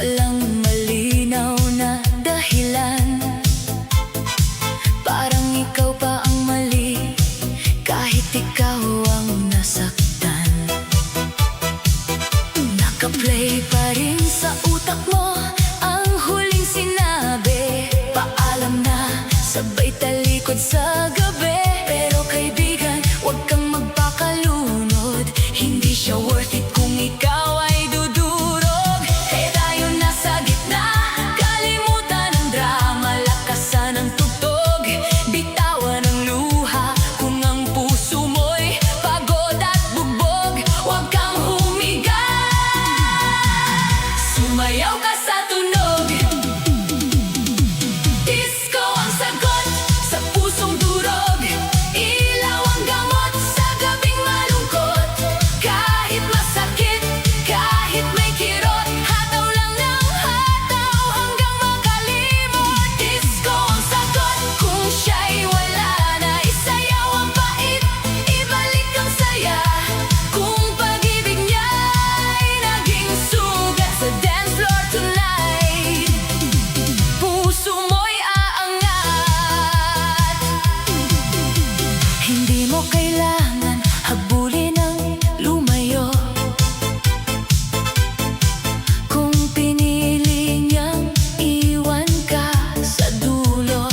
Walang malinaw na dahilan, parang ikaw pa ang mali, kahit ikaw ang nasaktan. Nakaplay pa rin sa utak mo ang huling sinabi, paalam na, sabay talikod sa gabi. Pero kaibigan, huwag kang magpakalunod, hindi siya worth it kung ikaw ay dudurog. Kaya tayo nasa gitna, kalimutan ang drama, lakasan ang tugtog, bitawan ang luha. Kung ang puso mo'y pagod at bugbog, huwag kang humiga, sumayaw ka sa tunog. Disco ang sagot sa pusong durog, ilaw ang gamot sa gabing malungkot. Kahit masakit, kahit may kirot, hataw lang ng hataw hanggang makalimot. Disco ang sagot kung siya'y wala na, isayaw ang bait, ibalik ang saya. Kung pag-ibig niya'y naging sugat sa dance floor tonight, puso mo'y aangat. Hindi mo kailangan habulin ang lumayo, kung pinili niyang iwan ka sa dulo.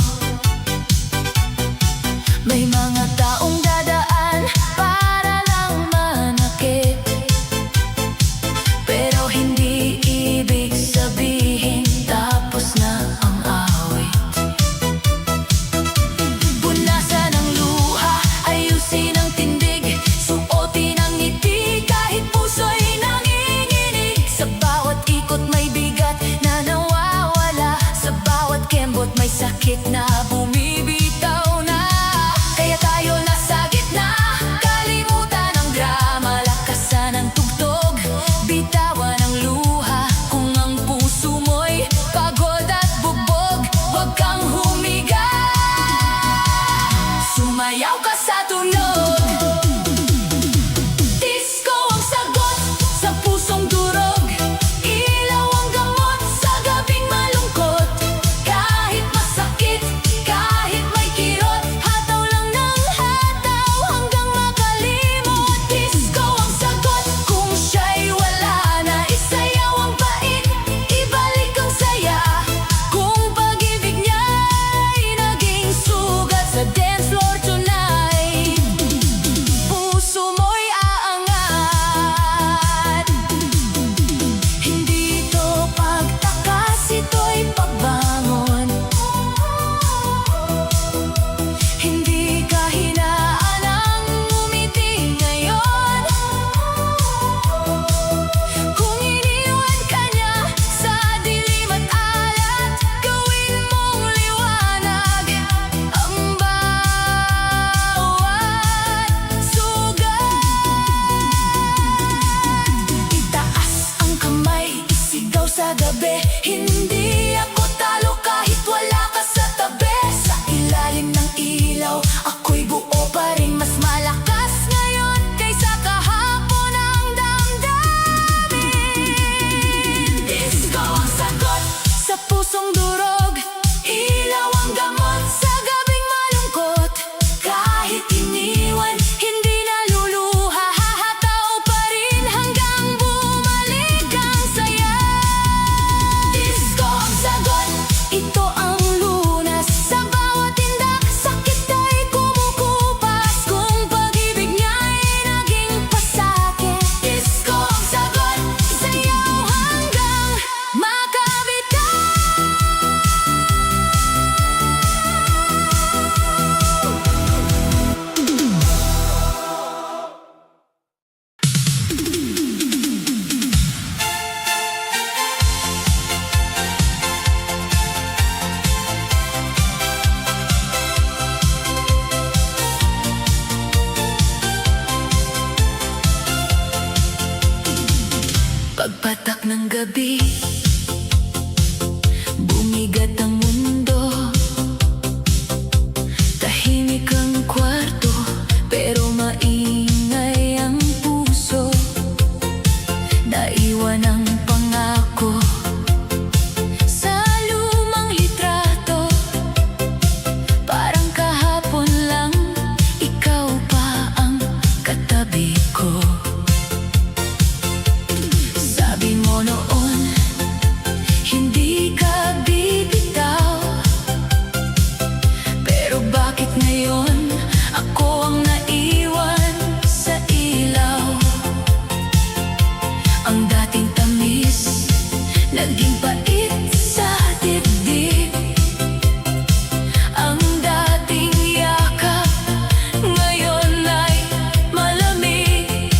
May mga taong dadaan para lang manakit, pero hindi ibig sabihin tapos na ang awit. Punasan ang luha, ayusin ang tindig, suotin ang ngiti kahit puso'y nanginginig. Sa bawat ikot may bigat na nawawala, sa bawat kembot may sakit na bumibitaw na. Kaya tayo nasa gitna, kalimutan ang drama, lakasan ang tugtog, bitawan ang luha. Kung ang puso mo'y pagod at bugbog, huwag kang humiga, sumayaw ka sa tunog. Disco ang sagot sa pusong durog, ilaw ang gamot sa gabing malungkot. Kahit masakit, kahit may kirot, hataw lang ng hataw hanggang makalimot. Disco ang sagot kung siya'y wala na, isayaw ang bait, ibalik ang saya. Kung pag-ibig niya'y naging sugat sa dance floor tonight, puso mo'y aangat. Hindi ito pagtakas, ito'y pagbangon. Hindi kahinaan ang umiti ngayon. Kung iniwan ka niya sa dilim at alat, gawin mong liwanag ang bawat sugat. Itaas ang kamay, isigaw sa gabi, hindi ako talo kahit wala ka sa tabi. Sa ilalim ng ilaw, ako'y buo pa rin, mas malakas ngayon kaysa kahapon ang damdamin. Disco ang sagot sa pusong durog, ilaw ang gamot sa gabing malungkot. Kahit iniwan, hindi naluluha, hahataw pa rin hanggang bumalik ang saya. Disco ang sagot, ito ang lunas sa bawat tindak, sakit ay kumukupas. Kung pag-ibig niya'y naging pasakit, disco ang sagot, sayaw hanggang makabitaw. Pagpatak ng gabi, bumigat ang mundo. Tahimik ang kwarto, pero maingay ang puso. Naiwan ang pangako tabi ko. Sabi mo noon, hindi ka bibitaw. Pero bakit ngayon ako ang naiwan sa ilaw? Ang dating tamis, naging pait sa dibdib. Ang dating yakap, ngayon ay malamig.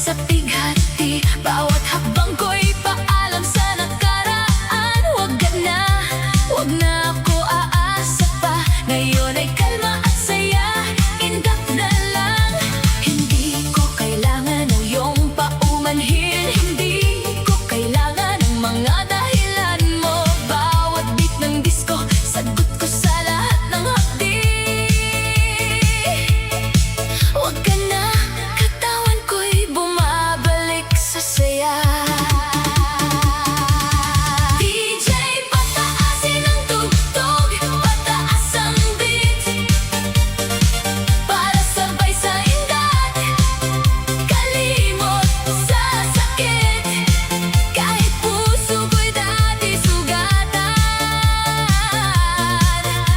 sa pighati. Bawat hakbang ko'y paalam sa nakaraan. Wag na ako aasa pa. Ngayon ay kalma at saya, indap na lang. Hindi ko kailangan ng iyong paumanhin. Hindi ko kailangan ng mga dahilan mo. Bawat beat ng disco, sagot ko sa lahat ng hapdi. Wag ka na, katawan ko'y bumabalik sa saya. DJ, pataasin ang tugtog, pataas ang beat, para sabay sa indat. Kalimot sa sakit, kahit puso ko'y dati sugatan.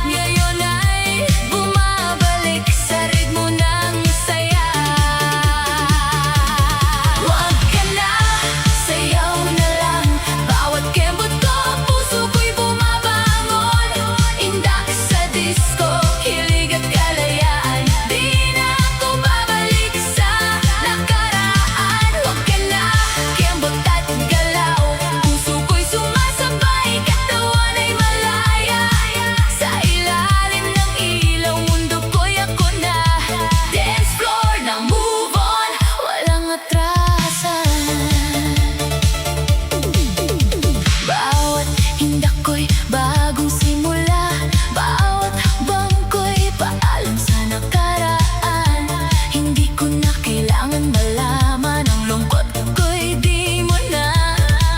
Ngayon ay bumabalik sa ritmo ng saya. Wag ka na, sayaw na lang. Bawat kembot ko, puso ko'y bumabangon. Indak sa disco, hilig at kalayaan. Di na ako babalik sa nakaraan. Wag ka na, kembot at galaw. Puso ko'y sumasabay, katawan ay malaya. Sa ilalim ng ilaw, mundo ko'y ako na. Dance floor na move on, walang atrasan. Bawat hindak ko'y bagong simula. Bawat hakbang ko'y paalam sa nakaraan. Hindi ko na kailangan malaman. Ang lungkot ko'y di mo na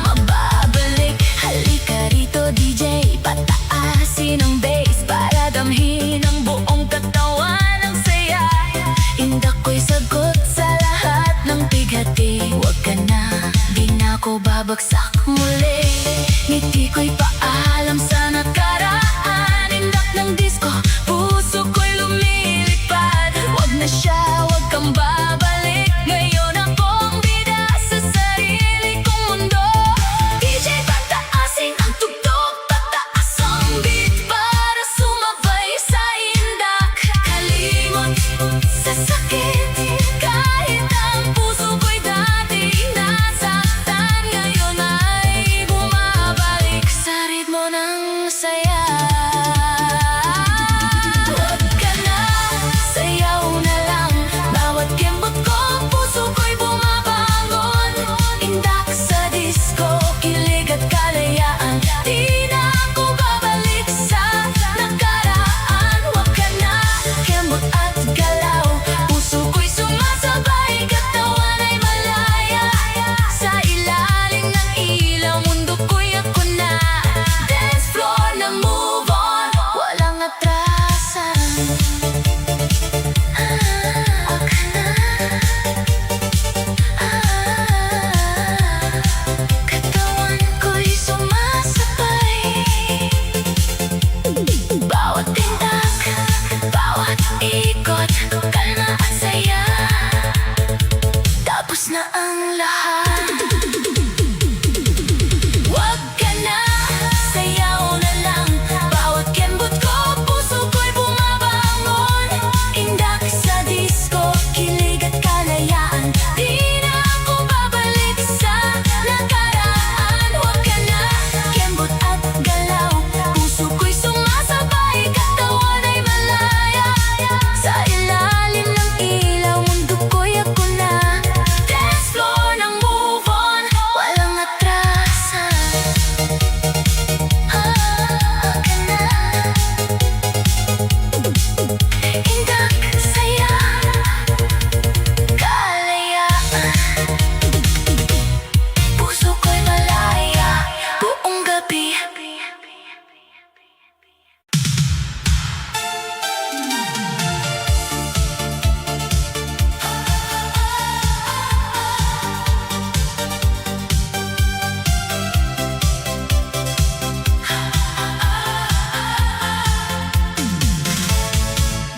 mababalik. Halika rito DJ, pataasin ang bass, para damhin ang buong katawan ng saya. Indak ko'y sagot sa lahat ng bighati. Wag ka na, di na ako babagsak muli. Ngiti ko'y paalam sa nakaraan. Indak ng disco, puso ko'y lumilipad. Wag na siya, wag kang babalik. Ngayon akong bida sa sarili kong mundo. DJ, pataasin ang tugtog, pataas ang beat, para sumabay sa indak. Kalimot sa sakit, kahit ang puso ko'y dati nasaktan. Ngayon ay bumabalik sa ritmo ng saya. Wag ka na, sayaw na lang. Bawat kembot ko, puso ko'y bumabangon. Indak sa disco, kilig at kalayaan. Di na ako babalik sa nakaraan. Wag ka na, kembot at galaw. Puso ko'y sumasabay, katawan ay malaya. Sa ilalim ng ilaw, mundo ko'y ako na. Dance floor na move on, walang atrasan. Wag ka na, katawan ko'y sumasabay. Bawat tindak, bawat ikot, kalma at saya. Tapos na ang lahat. Wag ka na, sayaw na lang. Bawat kembot ko, puso ko'y bumabangon. Indak sa disco, kilig at kalayaan. Di na ako babalik sa nakaraan. Wag ka na, kembot at galaw. Puso ko'y sumasabay, katawan ay malaya. Sa ilalim ng ilaw, mundo ko'y ako na. Dance floor na move on, walang atrasan. Wag ka na, indak, saya, kalayaan. Puso ko'y malaya, buong gabi.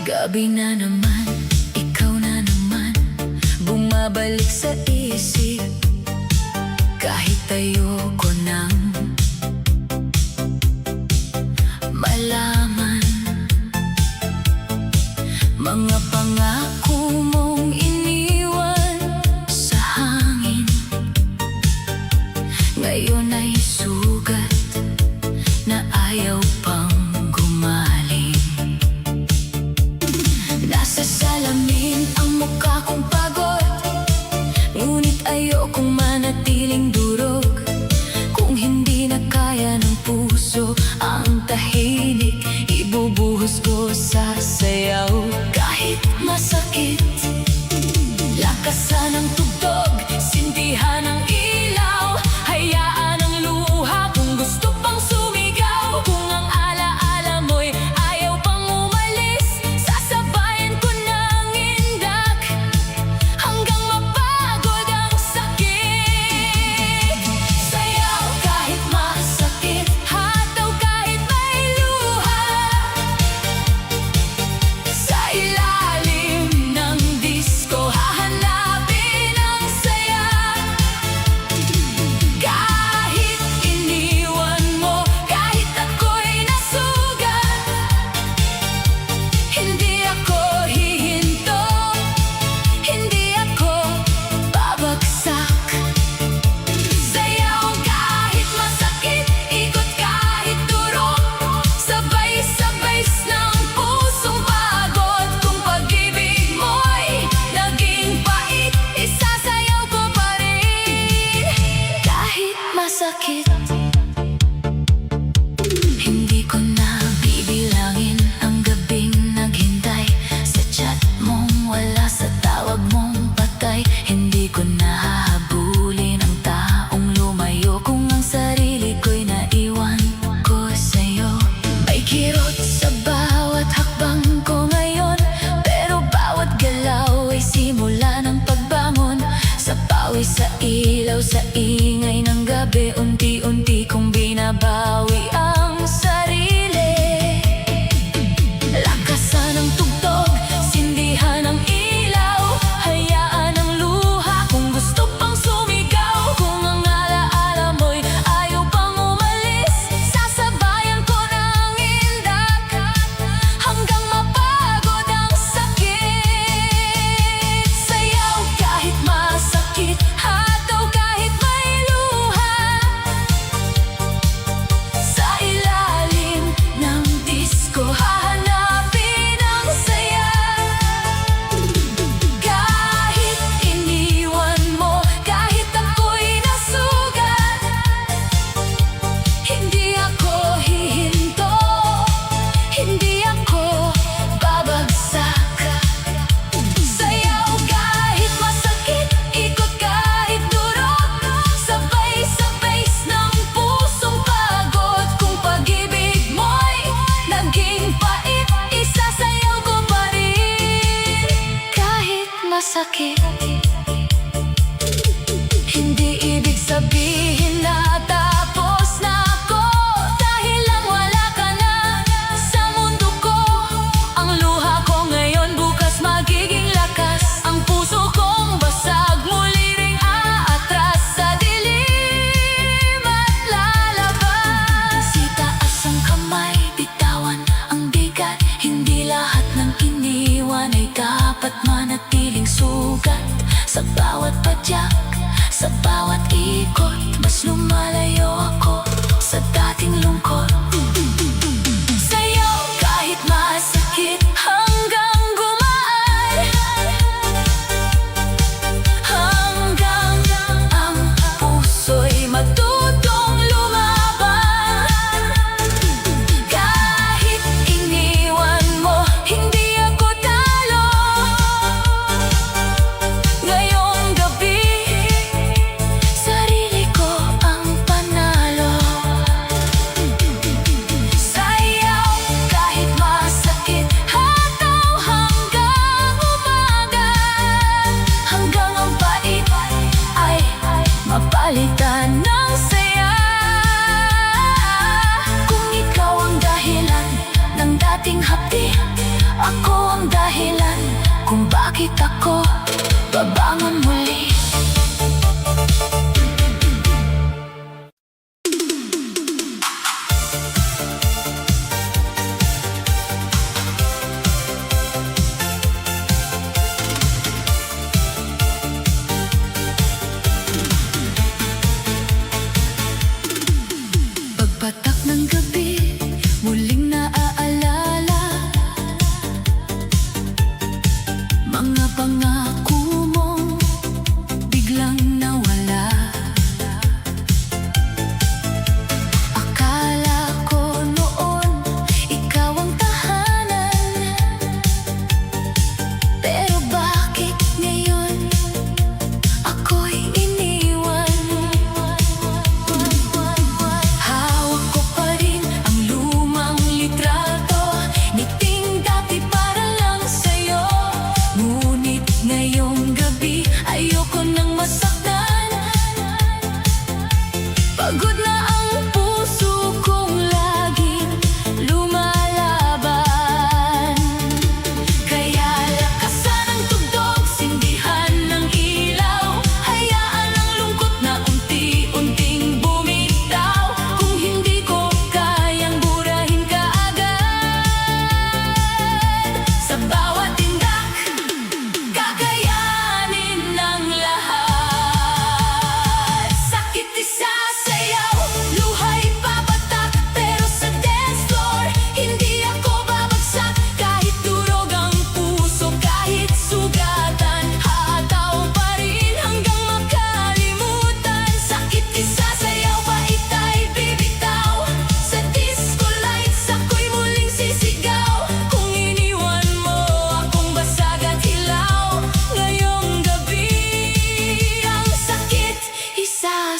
Gabi na naman, ikaw na naman, bumabalik sa isip. Kahit ayoko nang malaman mga pangako mong iniwan sa masakit. Hindi ko na bibilangin ang gabing naghintay sa chat mong wala, sa tawag mong patay. Hindi ko na hahabulin ang taong lumayo kung ang sarili ko'y naiwan ko sa'yo. May kirot sa bawat hakbang ko ngayon, pero bawat galaw ay simula ng pagbangon. Sa pawis, sa ilaw, sa ingay ng gabi, unti-unti kong binabawi ang sarili. Lakasan ng tugtog, sindihan ng ilaw, hayaan ang luha kung gusto pang sumigaw. Kung ang alaala mo'y ayaw pang umalis, sasabayan ko ng indak hanggang mapagod ang sakit. Sayaw kahit masakit, hataw kahit may luha, sa ilalim ng disco hahanapin ang saya. Kahit iniwan mo, kahit ako'y nasugat, hindi ako hihinto, hindi ako babagsak. Sayaw kahit masakit, ikot kahit durog, sabay sa pace ng pusong pagod. Kung pag-ibig mo'y naging pait, isasayaw ko pa rin. Kahit masakit, hindi ibig sabihin na tapos na ako. Dahil lang wala ka na sa mundo ko, ang luha ko ngayon bukas magiging lakas. Ang puso kong basag muli ring aatras sa dilim at lalabas. Itaas ang kamay, bitawan ang bigat, hindi lahat ng iniwan ay dapat manatiling sugat. Sa bawat padyak, sa bawat ikot, mas lumalayo ako sa dating lungkot. Sayaw kahit masakit hanggang gumaan, hanggang ang puso'y matutong lumaban. Kahit iniwan mo, hindi ako talo. Ngayong gabi, sarili ko ang panalo. Sayaw kahit masakit, hataw hanggang umaga, hanggang ang pait ay mapalitan ng saya. Kung ikaw ang dahilan ng dating hapdi, ako ang dahilan kung bakit ako babangon muli. Pagpatak ng gabi, muling naaalala mga pangako mong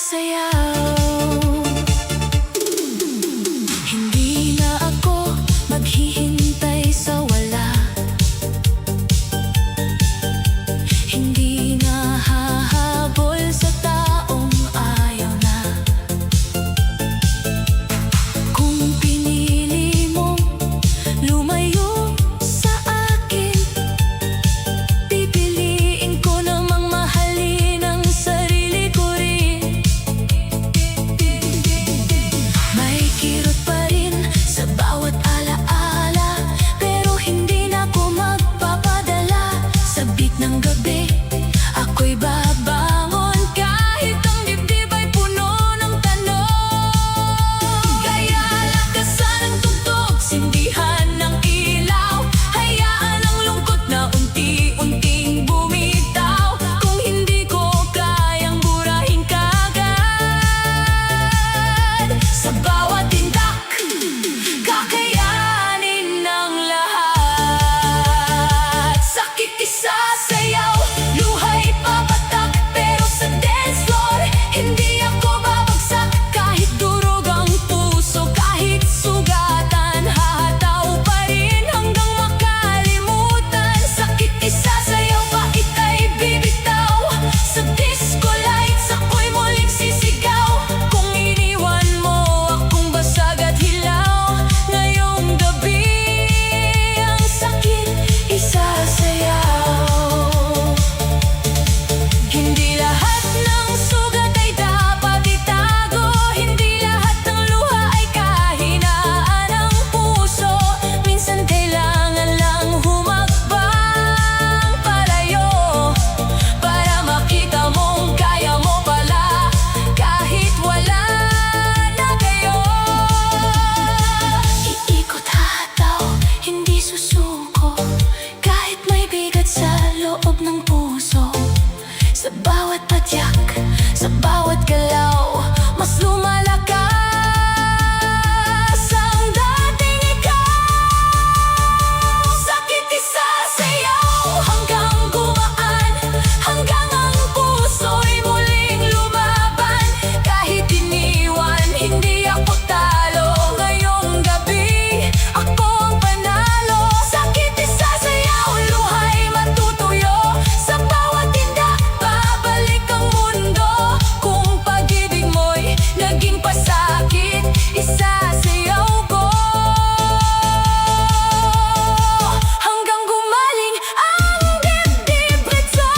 sayaw. Hindi na ako maghihintay sa wala. Hindi na hahabol sa taong ayaw na. Kung pinili mong lumayo sa akin, pipiliin ko namang mahalin ang sarili ko rin. May kirot pa rin sa bawat alaala, pero hindi na ako magpapadala. Sa beat ng gabi, ako'y babangon kahit ang dibdib ay puno ng tanong. Kaya lakasan ang tugtog, sindihan ng ilaw, hayaan ang lungkot na unti-unting bumitaw. Kung hindi ko kayang burahin kaagad, sa bawat tindak, kakayanin ng lahat. Sakit isasayaw, luha'y papatak, pero sa dance floor, hindi ako babagsak. Kahit durog ang puso, kahit sugatan, hahataw pa rin hanggang makalimutan. Sakit isasayaw, bait ay bibitaw. Sa disco lights, ako'y muling sisigaw. Kung iniwan mo akong basag at hilaw, ngayong gabi ang sakit isasayaw. Hindi lahat ng sugat ay dapat itago, hindi lahat ng luha ay kahinaan ng puso. Minsan kailangan lang humakbang palayo, para makita mong kaya mo pala kahit wala na kayo. Iikot hataw, hindi susuko, kahit may bigat sa loob ng puso. Sa bawat padyak, sa bawat galaw, mas lumalakas ang dating ikaw. Sakit isasayaw hanggang gumaan, hanggang ang puso'y muling lumaban. Kahit iniwan, hindi ako talo. Ngayong gabi, ako ang panalo. Sakit isasayaw, luha'y matutuyo. Sa bawat tindak, babalik ang mundo. Kung pag-ibig mo'y naging pasakit, isasayaw ko hanggang gumaling ang dibdib rito.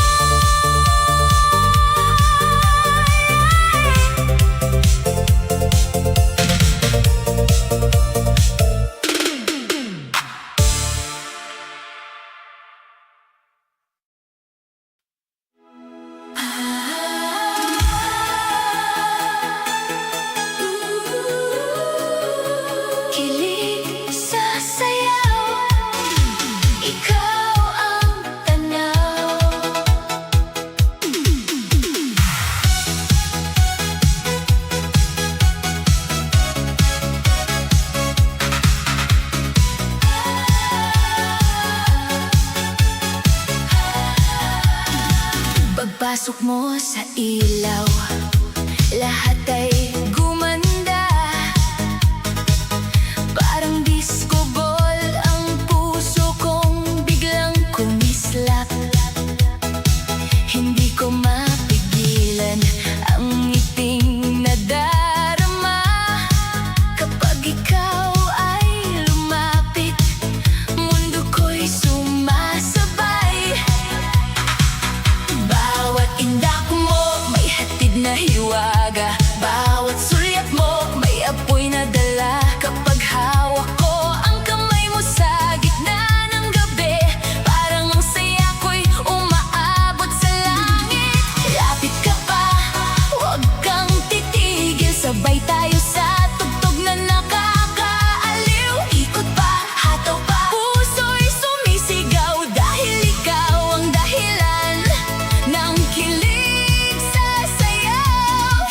Kilig sa sayaw, ikaw ang tanaw. Pagpasok mo sa ilaw, lahat ay gumanda. Parang disco ball ang puso kong biglang kumislap. Hindi ko mapigilan ang ngiting nadarama kapag ikaw ay lumapit. Mundo ko'y sumasabay. Bawat indak mo may hatid na hiwaga, bawat sulyap mo may apoy na dala. Kapag hawak ko ang kamay mo sa gitna ng gabi, parang ang saya ko'y umaabot sa langit. Lapit ka pa, huwag kang titigil, sabay tayo sa tugtog na nakakaaliw. Ikot pa, hataw pa, puso'y sumisigaw, dahil ikaw ang dahilan ng kilig sa sayaw.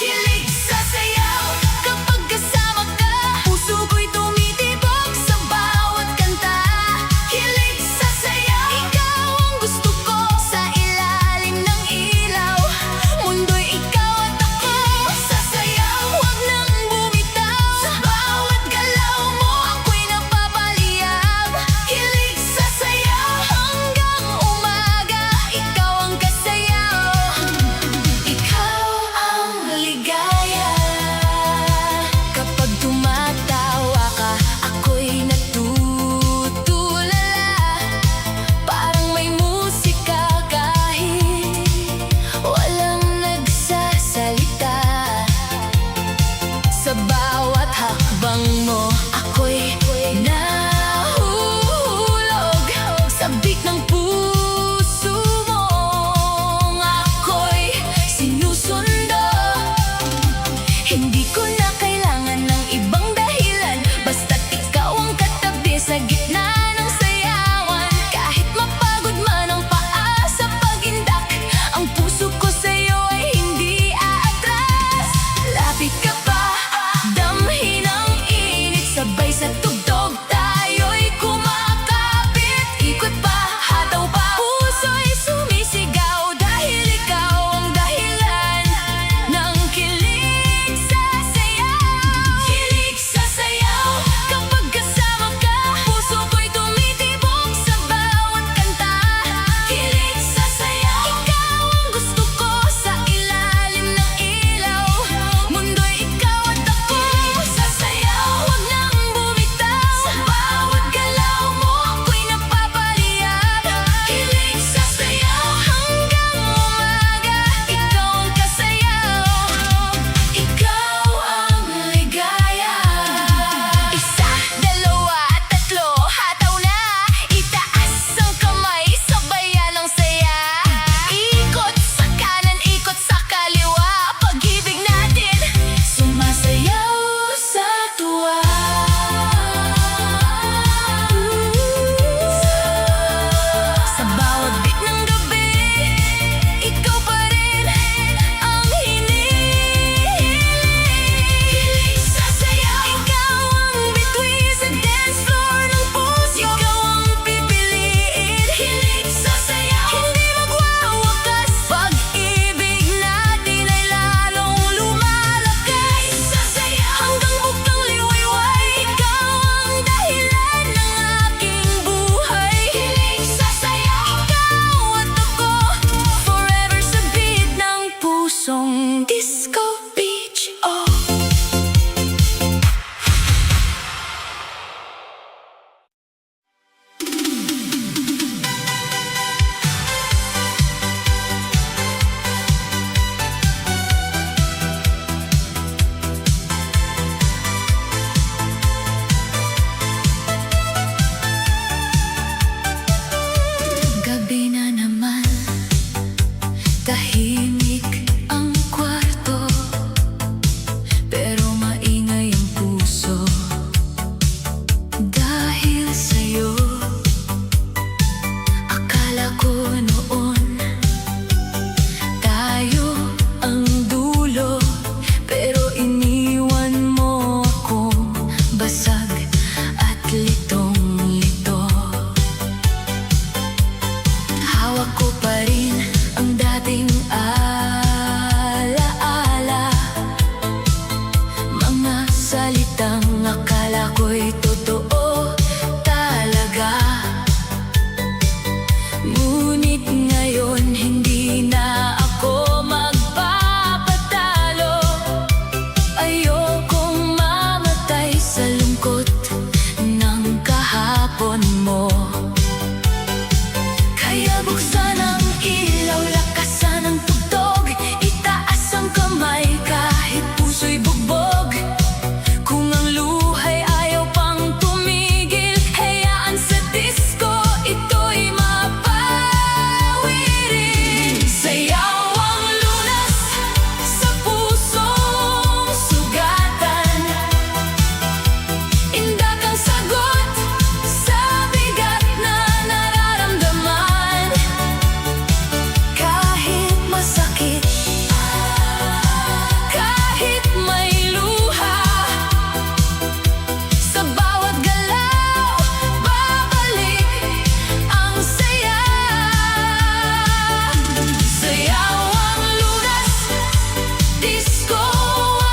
Disco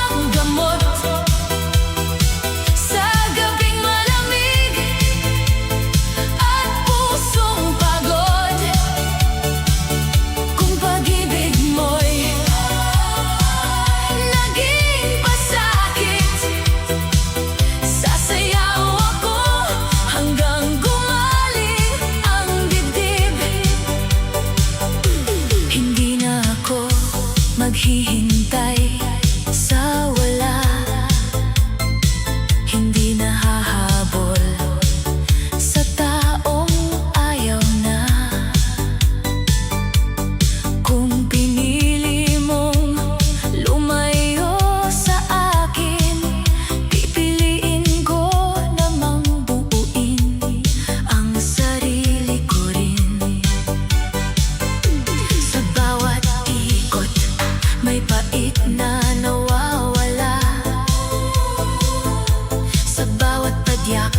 ang gamot sa gabing malamig at pusong pagod. Kung pag-ibig mo'y naging pasakit, sasayaw ako hanggang gumaling ang dibdib. Hindi na ako maghihintay sa wala, hindi na hahabol sa taong ayaw na. Kung pinili mong lumayo sa akin, pipiliin ko namang buuin ang sarili ko rin. Sa bawat ikot may pait na nawawala, sa bawat padyak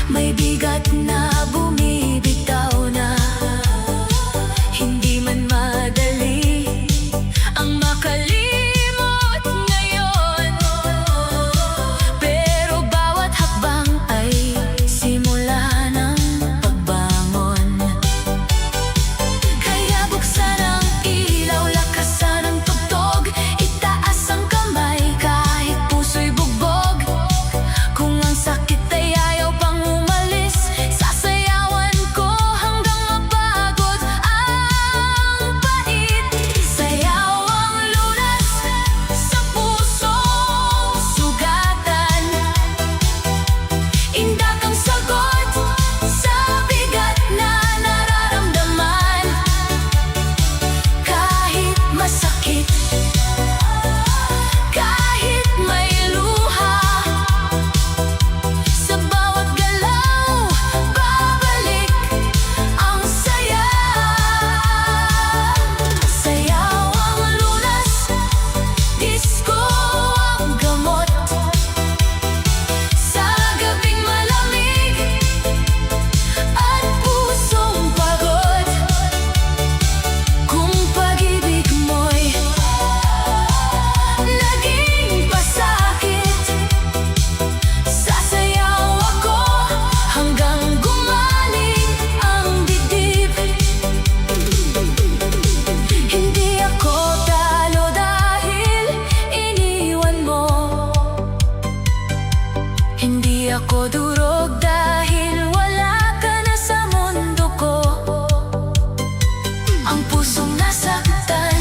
may bigat na bumibitaw na. Hindi man madali ang makalimot ngayon, pero bawat hakbang ay simula ng pagbangon. Kaya buksan ang ilaw, lakasan ang tugtog, itaas ang kamay kahit puso'y bugbog. Kung ang sakit ay ayaw pang umalis, sasayawan ko hanggang mapagod ang pait. Sayaw ang lunas sa pusong sugatan, indak ang sagot sa bigat na nararamdaman. Kahit masakit, kahit may luha, sa bawat galaw babalik ang saya. Sayaw ang lunas, disco ang gamot sa gabing malamig at pusong pagod. Kung pag-ibig mo'y naging pasakit, sasayaw ako hanggang gumaling ang dibdib. Hindi ako talo dahil iniwan mo, hindi ako durog dahil wala ka na sa mundo ko. Ang pusong nasaktan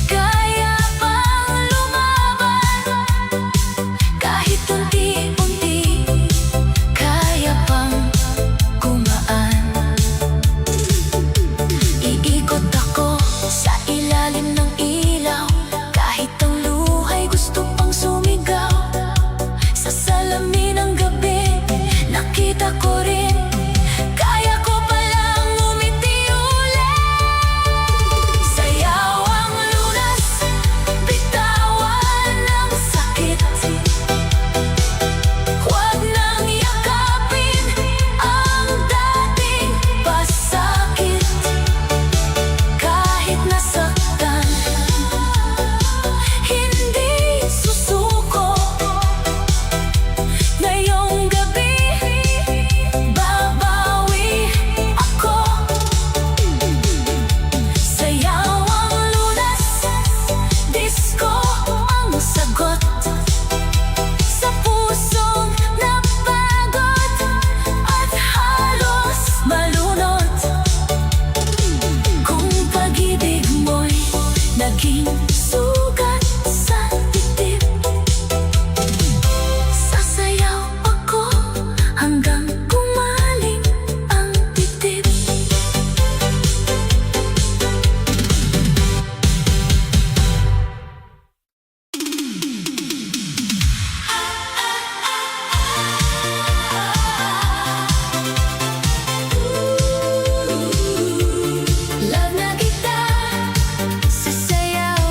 kaya pang lumaban, kahit unti-unti kaya pang gumaan. Iikot ako sa ilalim ng ilaw, kahit ang luha'y gusto pang sumigaw. Sa salamin ng gabi nakita ko rin, kaya ko palang umiti ulit. Sayaw ang lunas, bitawan ang sakit, huwag nang yakapin ang dating pasakit. Kahit nasaktan, hindi susuko. Ngayong gabi babawi ako. Sayaw ang lunas, disco ang sagot sa pusong napagod at halos malunod. Kung pag-ibig mo'y naging sugat sa dibdib, sasayaw ako hanggang gumaling ang dibdib. Love na kita, sasayaw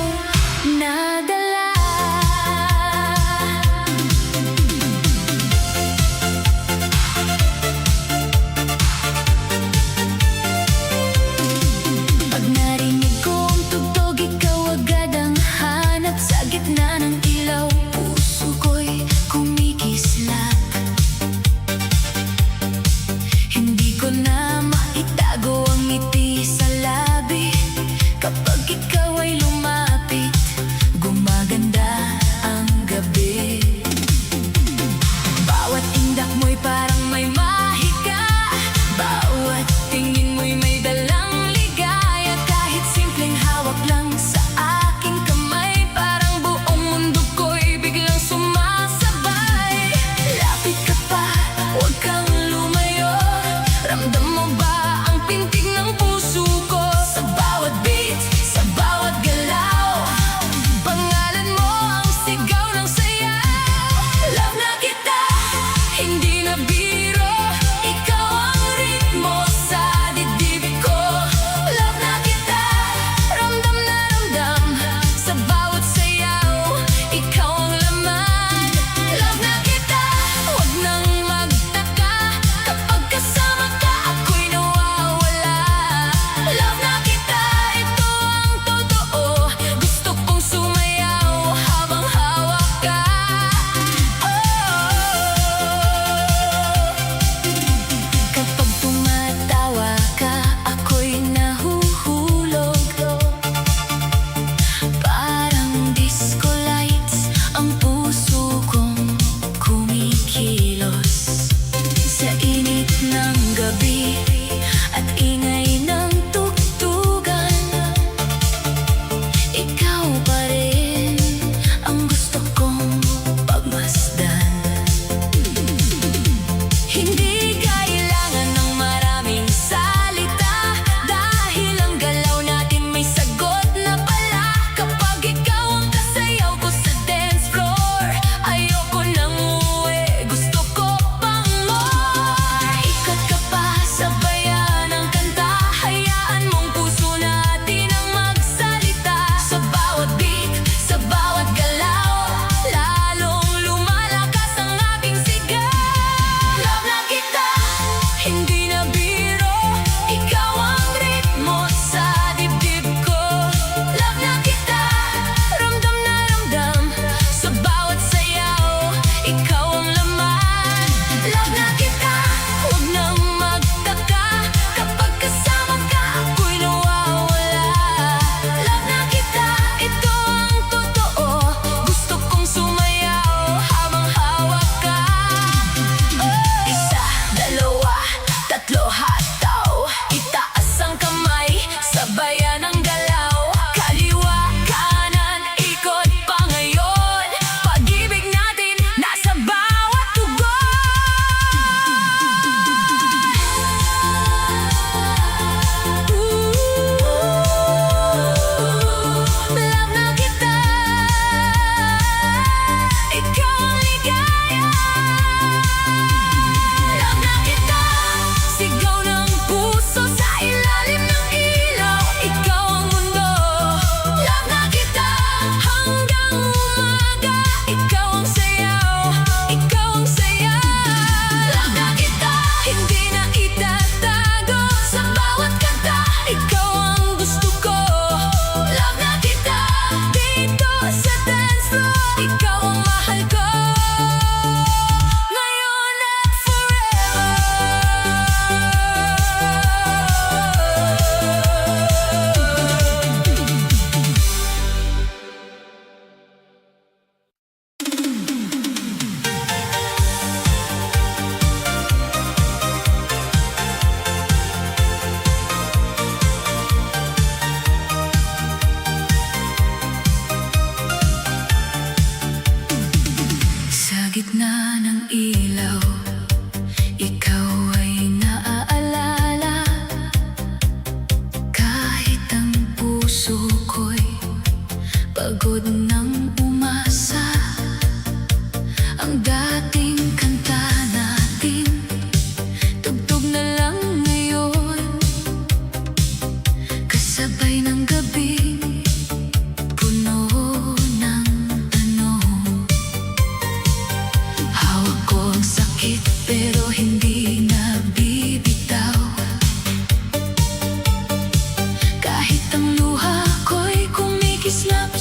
gitna ng ilaw, ikaw ay naaalala. Kahit ang puso ko'y pagod ng umasa, ang dating kanta natin tugtog na lang ngayon, kasabay ng gabing puno ng tanong. Hawak ko ang sakit pero hindi nabibitaw, kahit ang luha ko'y kumikislap